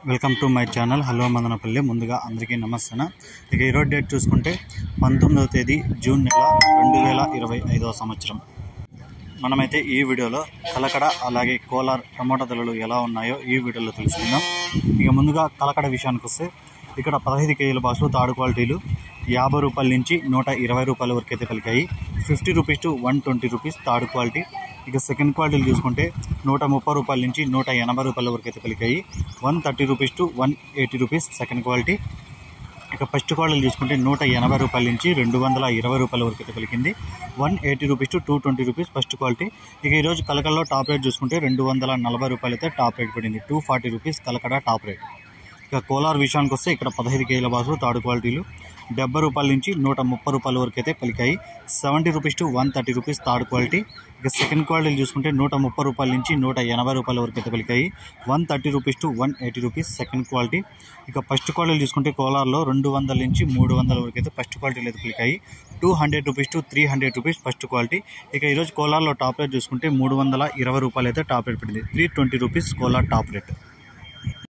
Welcome to my channel hello Madanapalle. ముందుగా అందరికీ నమస్తే. ఇక ఈరోజు డేట్ చూసుకుంటే 19వ తేదీ జూన్ నెల 2025వ సంవత్సరం. మనమైతే ఈ వీడియోలో కలకడ అలాగే కోలార్ టమోటా ధరలు ఎలా ఉన్నాయో ఈ వీడియోలో తెలుసుకుందాం. ఇక ముందుగా కలకడ విషయానికి వస్తే ఇక్కడ 15 కేజీల బాక్సులు థర్డ్ క్వాలిటీలు 50 రూపాయల నుంచి 120 రూపాయల వరకు అయితే పలికాయి. 50 rupees to 120 rupees third quality. ఇక సెకండ్ క్వాలిటీలు చూసుకుంటే 130 రూపాయల నుంచి 180 రూపాయల వరకు అయితే పలికాయి. 130 rupees to 180 rupees second quality. ఇక ఫస్ట్ క్వాలిటీలు చూసుకుంటే 180 రూపాయల నుంచి 220 రూపాయల వరకు అయితే పలికింది. 180 rupees to 220 rupees first quality. ఇక ఈరోజు కలకడలో టాప్ రేట్ చూసుకుంటే 240 రూపాయలు అయితే టాప్ రేట్ పడింది. 240 రూపీస్ కలకడ టాప్ రేట్. ఇక కోలార్ విషయానికి వస్తే ఇక్కడ 15 కేజీల బాక్సులు థర్డ్ క్వాలిటీలు 70 రూపాయల నుంచి 130 రూపాయల వరకు అయితే పలికాయి. 70 rupees to 130 rupees third quality. ఇక సెకండ్ క్వాలిటీలు చూసుకుంటే 130 రూపాయల నుంచి 180 రూపాయల వరకు అయితే పలికాయి. 130 rupees to 180 rupees second quality. ఇక ఫస్ట్ క్వాలిటీలు చూసుకుంటే కోలార్లో 200 నుంచి 300 వరకు అయితే ఫస్ట్ క్వాలిటీలు అయితే పలికాయి. 200 rupees to 300 rupees first quality. ఇక ఈరోజు కోలార్లో టాప్ రేట్ చూసుకుంటే 320 రూపాయలు అయితే టాప్ రేట్ పడింది. 320 రూపీస్ కోలార్ టాప్ రేట్.